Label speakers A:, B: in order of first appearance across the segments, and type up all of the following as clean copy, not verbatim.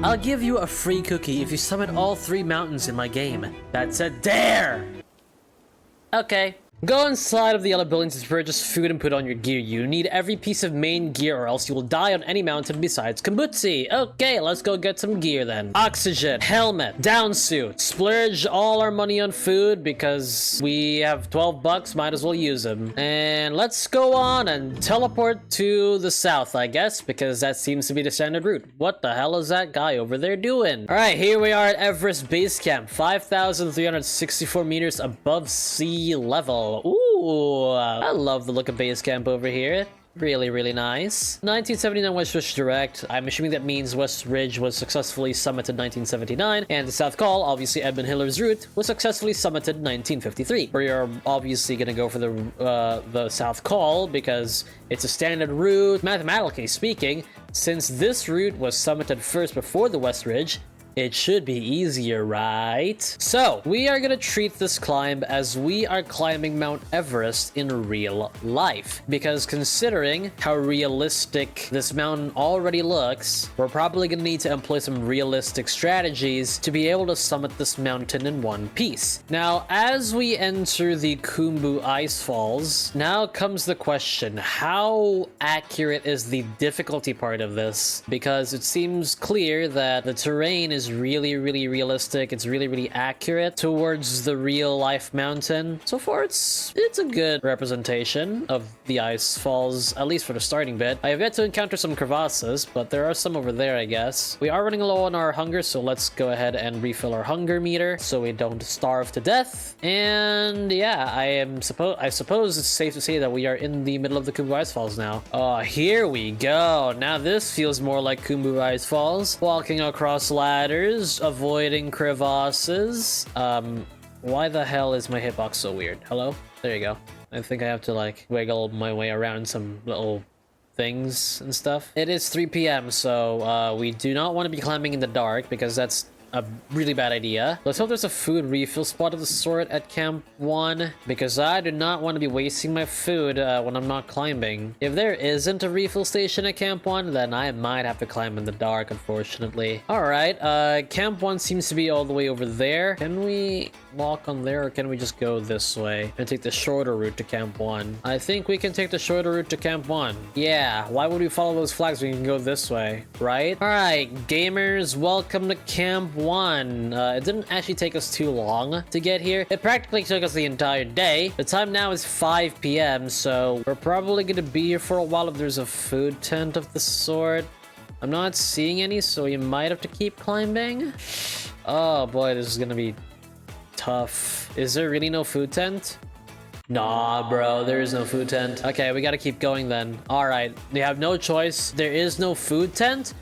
A: I'll give you a free cookie if you summit all 3 mountains in my game. That's a dare! Okay. Go inside of the yellow buildings to purchase food and put on your gear. You need every piece of main gear or else you will die on any mountain besides Kambutsi. Okay, let's go get some gear then. Oxygen, helmet, down suit. Splurge all our money on food because we have 12 bucks, might as well use them. And let's go on and teleport to the south, I guess, because that seems to be the standard route. What the hell is that guy over there doing? Alright, here we are at Everest Base Camp, 5,364 meters above sea level. Ooh, I love the look of base camp over here. Really, really nice. 1979 West Ridge Direct. I'm assuming that means West Ridge was successfully summited 1979, and the South Call, obviously Edmund Hiller's route, was successfully summited 1953. We are obviously gonna go for the South Call because it's a standard route. Mathematically speaking, since this route was summited first before the West Ridge, it should be easier, right? So, we are gonna treat this climb as we are climbing Mount Everest in real life. Because considering how realistic this mountain already looks, we're probably gonna need to employ some realistic strategies to be able to summit this mountain in one piece. Now, as we enter the Khumbu Ice Falls, now comes the question, how accurate is the difficulty part of this? Because it seems clear that the terrain is really realistic. It's really accurate towards the real life mountain. So far it's a good representation of the ice falls, at least for the starting bit. I have yet to encounter some crevasses, but there are some over there, I guess. We are running low on our hunger, so let's go ahead and refill our hunger meter so we don't starve to death. And yeah, I suppose it's safe to say that we are in the middle of the Khumbu Ice Falls now. Oh, here we go. Now this feels more like Khumbu Ice Falls. Walking across ladders, avoiding crevasses. Why the hell is my hitbox so weird? Hello? There you go. I think I have to like wiggle my way around some little things and stuff. It is 3 p.m. so we do not want to be climbing in the dark because that's a really bad idea. Let's hope there's a food refill spot of the sort at Camp 1 because I do not want to be wasting my food when I'm not climbing. If there isn't a refill station at Camp 1, then I might have to climb in the dark, unfortunately. Alright, Camp 1 seems to be all the way over there. Can we walk on there or can we just go this way and take the shorter route to Camp 1? I think we can take the shorter route to Camp 1. Yeah, why would we follow those flags when we can go this way, right? Alright, gamers, welcome to Camp 1. It didn't actually take us too long to get here. It practically took us the entire day. The time now is 5 p.m. so we're probably gonna be here for a while if there's a food tent of the sort. I'm not seeing any, so you might have to keep climbing. Oh boy, this is gonna be tough. Is there really no food tent? Nah, bro, there is no food tent. Okay, we gotta keep going then. Alright, we have no choice. There is no food tent.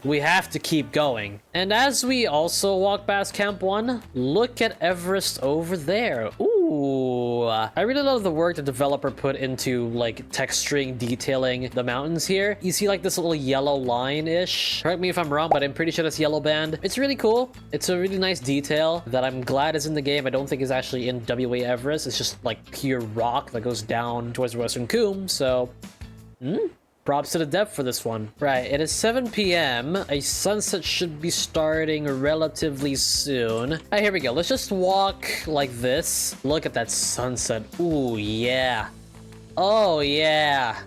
A: We have to keep going. And as we also walk past Camp 1, look at Everest over there. Ooh, I really love the work the developer put into like texturing, detailing the mountains here. You see like this little yellow line-ish. Correct me if I'm wrong, but I'm pretty sure that's yellow band. It's really cool. It's a really nice detail that I'm glad is in the game. I don't think is actually in WA Everest. It's just like pure rock that goes down towards Western Coombe. So, props to the depth for this one. Right, it is 7 p.m. A sunset should be starting relatively soon. Alright, here we go. Let's just walk like this. Look at that sunset. Ooh, yeah. Oh, yeah.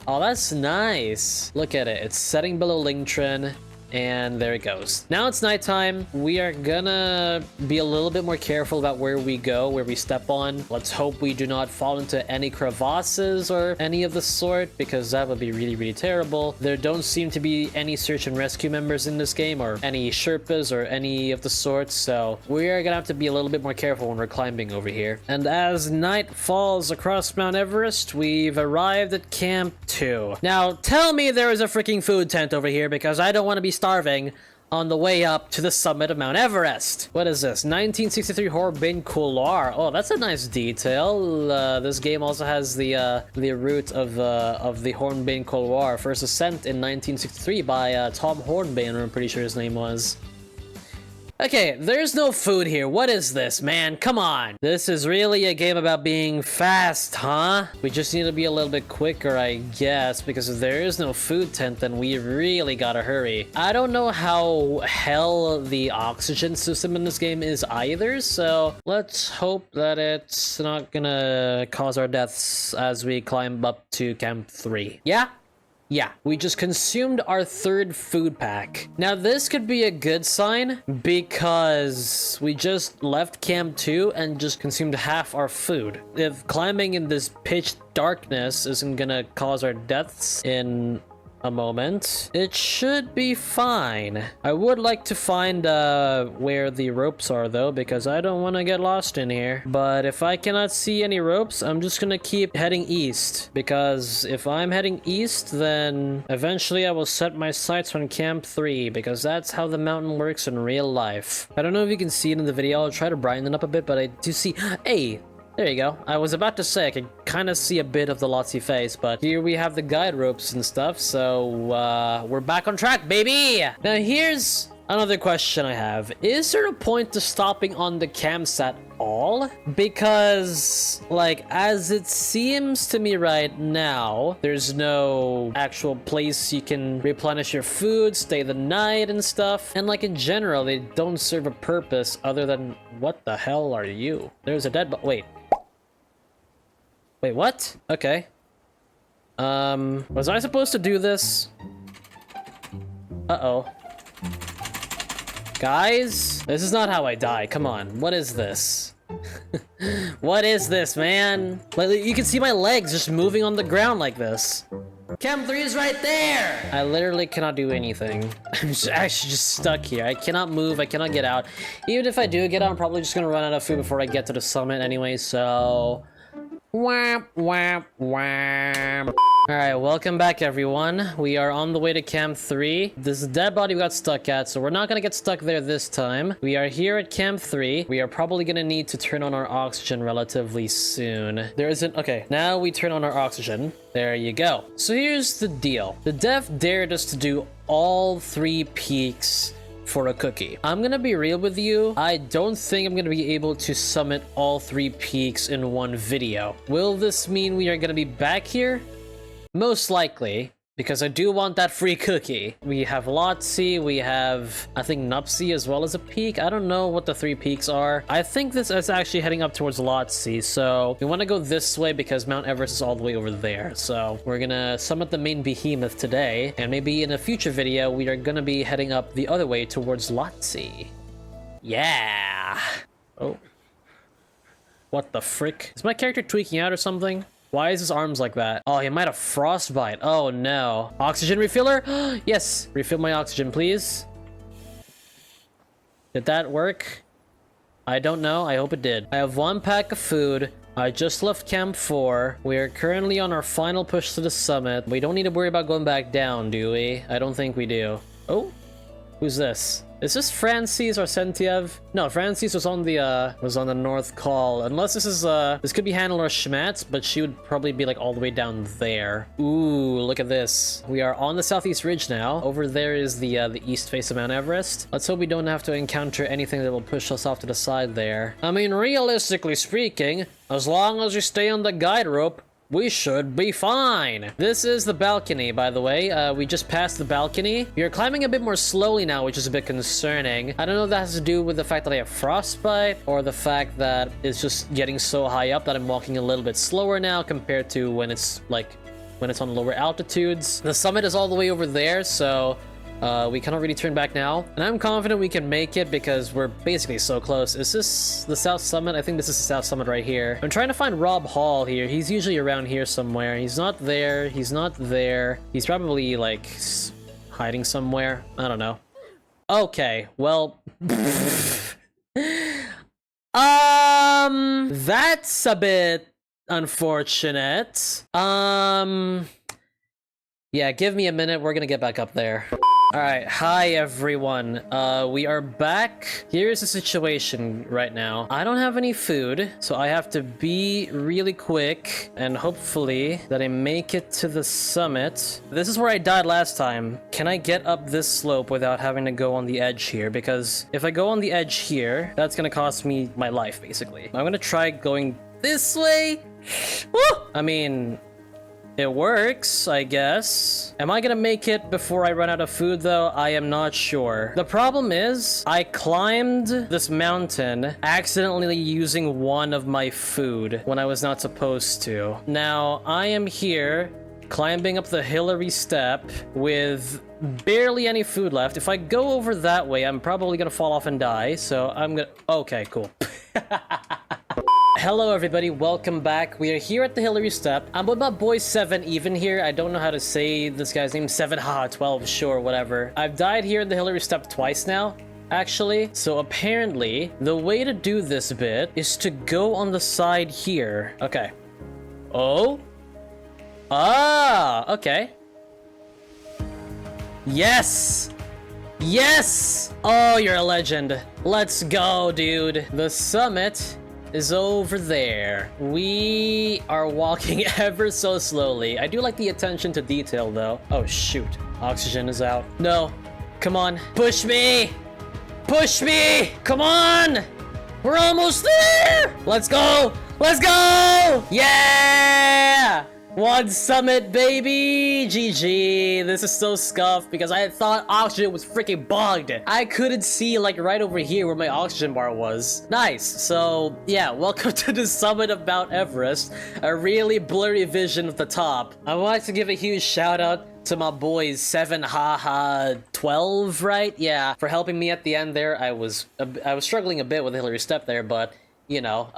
A: Oh, that's nice. Look at it. It's setting below Lingtren. And there it goes. Now it's nighttime. We are gonna be a little bit more careful about where we go, where we step on. Let's hope we do not fall into any crevasses or any of the sort, because that would be really terrible. There don't seem to be any search and rescue members in this game, or any Sherpas or any of the sorts, so we are gonna have to be a little bit more careful when we're climbing over here. And as night falls across Mount Everest, we've arrived at Camp 2. Now, tell me there is a freaking food tent over here, because I don't want to be starving on the way up to the summit of Mount Everest. What is this? 1963 Hornbeam Couloir. Oh, that's a nice detail. This game also has the route of the Hornbeam Couloir, first ascent in 1963 by Tom Hornbeam, I'm pretty sure his name was. Okay, there's no food here. What is this, man? Come on. This is really a game about being fast, huh? We just need to be a little bit quicker, I guess, because if there is no food tent, then we really gotta hurry. I don't know how hell the oxygen system in this game is either, so let's hope that it's not gonna cause our deaths as we climb up to Camp 3. Yeah? Yeah, we just consumed our third food pack. Now this could be a good sign because we just left Camp 2 and just consumed half our food. If climbing in this pitch darkness isn't gonna cause our deaths in a moment, it should be fine. I would like to find where the ropes are though, because I don't want to get lost in here. But if I cannot see any ropes, I'm just gonna keep heading east, because if I'm heading east, then eventually I will set my sights on Camp 3, because that's how the mountain works in real life. I don't know if you can see it in the video. I'll try to brighten it up a bit, but I do see, hey, there you go. I was about to say I could kind of see a bit of the Lotsie face, but here we have the guide ropes and stuff, so we're back on track, baby! Now here's another question I have. Is there a point to stopping on the camps at all? Because, like, as it seems to me right now, there's no actual place you can replenish your food, stay the night and stuff. And like in general, they don't serve a purpose other than, what the hell are you? There's a dead wait. Wait, what? Okay. Was I supposed to do this? Uh-oh. Guys, this is not how I die. Come on. What is this? What is this, man? Like, you can see my legs just moving on the ground like this. Camp 3 is right there! I literally cannot do anything. I'm actually just stuck here. I cannot move. I cannot get out. Even if I do get out, I'm probably just gonna run out of food before I get to the summit anyway, so... Wham, wham, wham. Alright, welcome back everyone. We are on the way to Camp 3. This is the dead body we got stuck at, so we're not gonna get stuck there this time. We are here at Camp 3. We are probably gonna need to turn on our oxygen relatively soon. There isn't... Okay, now we turn on our oxygen. There you go. So here's the deal. The dev dared us to do all 3 peaks for a cookie. I'm gonna be real with you. I don't think I'm gonna be able to summit all 3 peaks in one video. Will this mean we are gonna be back here? Most likely, because I do want that free cookie. We have Lotsie, we have, I think, Nupsy as well as a peak. I don't know what the 3 peaks are. I think this is actually heading up towards Lotsie, so we want to go this way because Mount Everest is all the way over there. So we're gonna summit the main behemoth today, and maybe in a future video, we are gonna be heading up the other way towards Lotsie. Yeah! Oh. What the frick? Is my character tweaking out or something? Why is his arms like that? Oh, he might have frostbite. Oh, no. Oxygen refiller? Yes. Refill my oxygen, please. Did that work? I don't know. I hope it did. I have 1 pack of food. I just left Camp 4. We are currently on our final push to the summit. We don't need to worry about going back down, do we? I don't think we do. Oh, who's this? Is this Francis or Sentiev? No, Francis was on the North Call. Unless this is this could be Hannah or Schmatz, but she would probably be like all the way down there. Ooh, look at this. We are on the southeast ridge now. Over there is the east face of Mount Everest. Let's hope we don't have to encounter anything that will push us off to the side there. I mean, realistically speaking, as long as you stay on the guide rope, we should be fine. This is the balcony, by the way. We just passed the balcony. We are climbing a bit more slowly now, which is a bit concerning. I don't know if that has to do with the fact that I have frostbite or the fact that it's just getting so high up that I'm walking a little bit slower now compared to when it's on lower altitudes. The summit is all the way over there, so we cannot really turn back now. And I'm confident we can make it because we're basically so close. Is this the South Summit? I think this is the South Summit right here. I'm trying to find Rob Hall here. He's usually around here somewhere. He's not there. He's not there. He's probably like hiding somewhere. I don't know. Okay, well... that's a bit unfortunate. Yeah, give me a minute. We're gonna get back up there. Alright, hi everyone. We are back. Here's the situation right now. I don't have any food, so I have to be really quick and hopefully that I make it to the summit. This is where I died last time. Can I get up this slope without having to go on the edge here? Because if I go on the edge here, that's gonna cost me my life, basically. I'm gonna try going this way. Woo! I mean, it works, I guess. Am I gonna make it before I run out of food, though? I am not sure. The problem is, I climbed this mountain accidentally using one of my food when I was not supposed to. Now, I am here climbing up the Hillary step with barely any food left. If I go over that way, I'm probably gonna fall off and die, so I'm gonna... Okay, cool. Hello everybody, welcome back. We are here at the Hillary step. I'm with my boy 7 even here. I don't know how to say this guy's name. 7, haha, 12, sure, whatever. I've died here in the Hillary step twice now, actually. So apparently, the way to do this bit is to go on the side here. Okay. Oh? Ah, okay. Yes! Yes! Oh, you're a legend. Let's go, dude. The summit is over there. We are walking ever so slowly. I do like the attention to detail, though. Oh, shoot. Oxygen is out. No. Come on. Push me! Push me! Come on! We're almost there! Let's go! Let's go! Yeah! One summit, baby! GG. This is so scuffed because I had thought oxygen was freaking bugged. I couldn't see, like, right over here where my oxygen bar was. Nice. So, yeah, welcome to the summit of Mount Everest. A really blurry vision of the top. I would like to give a huge shout out to my boys 7, haha, 12, right? Yeah, for helping me at the end there. I was struggling a bit with the Hillary step there, but, you know,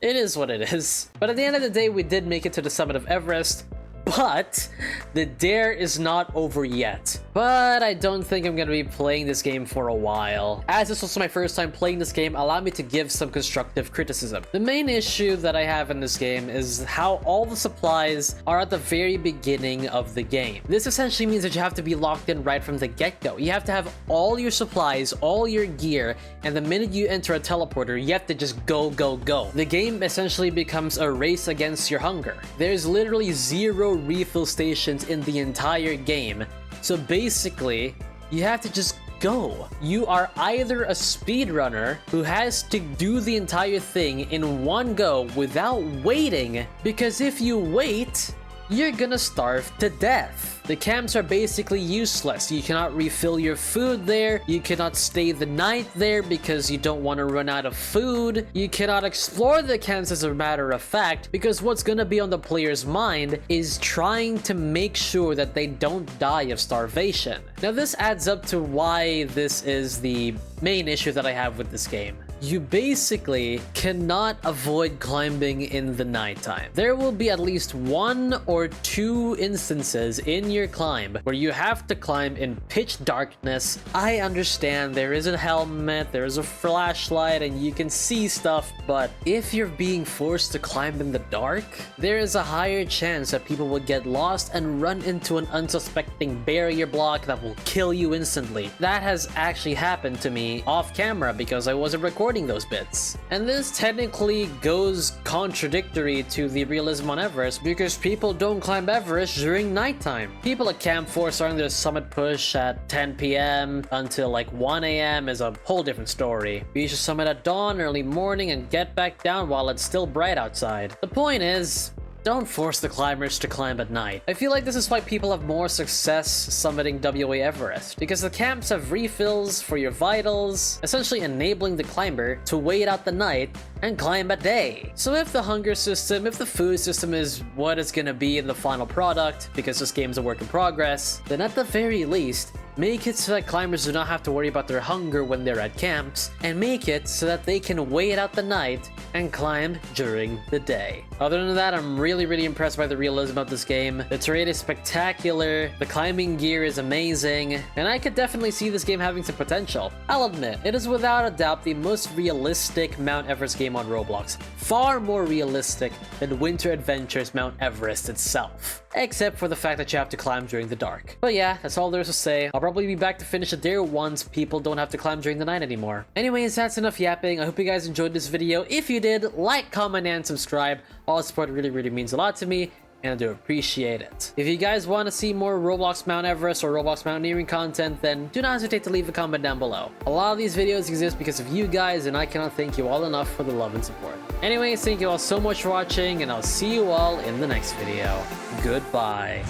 A: it is what it is. But at the end of the day, we did make it to the summit of Everest. But the dare is not over yet. But I don't think I'm gonna be playing this game for a while. As this was my first time playing this game, allow me to give some constructive criticism. The main issue that I have in this game is how all the supplies are at the very beginning of the game. This essentially means that you have to be locked in right from the get-go. You have to have all your supplies, all your gear, and the minute you enter a teleporter, you have to just go, go, go. The game essentially becomes a race against your hunger. There's literally 0 refill stations in the entire game. So basically, you have to just go. You are either a speedrunner who has to do the entire thing in one go without waiting, because if you wait, you're gonna starve to death. The camps are basically useless. You cannot refill your food there. You cannot stay the night there because you don't want to run out of food. You cannot explore the camps, as a matter of fact, because what's gonna be on the player's mind is trying to make sure that they don't die of starvation. Now this adds up to why this is the main issue that I have with this game. You basically cannot avoid climbing in the nighttime. There will be at least 1 or 2 instances in your climb where you have to climb in pitch darkness. I understand there is a helmet, there is a flashlight, and you can see stuff, but if you're being forced to climb in the dark, there is a higher chance that people will get lost and run into an unsuspecting barrier block that will kill you instantly. That has actually happened to me off camera because I wasn't recording those bits. And this technically goes contradictory to the realism on Everest because people don't climb Everest during nighttime. People at Camp 4 starting their summit push at 10 p.m. until like 1 a.m. is a whole different story. Reach the summit at dawn, early morning, and get back down while it's still bright outside. The point is, don't force the climbers to climb at night. I feel like this is why people have more success summiting WA Everest, because the camps have refills for your vitals, essentially enabling the climber to wait out the night and climb at day. So if the hunger system, if the food system is what it's gonna be in the final product, because this game's a work in progress, then at the very least, make it so that climbers do not have to worry about their hunger when they're at camps, and make it so that they can wait out the night and climb during the day. Other than that, I'm really impressed by the realism of this game. The terrain is spectacular, the climbing gear is amazing, and I could definitely see this game having some potential. I'll admit, it is without a doubt the most realistic Mount Everest game on Roblox. Far more realistic than Winter Adventure's Mount Everest itself. except for the fact that you have to climb during the dark. But yeah, that's all there is to say. I'll probably be back to finish it there once people don't have to climb during the night anymore. Anyways, that's enough yapping. I hope you guys enjoyed this video. If you did, like, comment, and subscribe. All the support really means a lot to me, and I do appreciate it. If you guys want to see more Roblox Mount Everest or Roblox mountaineering content, then do not hesitate to leave a comment down below. A lot of these videos exist because of you guys, and I cannot thank you all enough for the love and support. Anyways, thank you all so much for watching, and I'll see you all in the next video. Goodbye.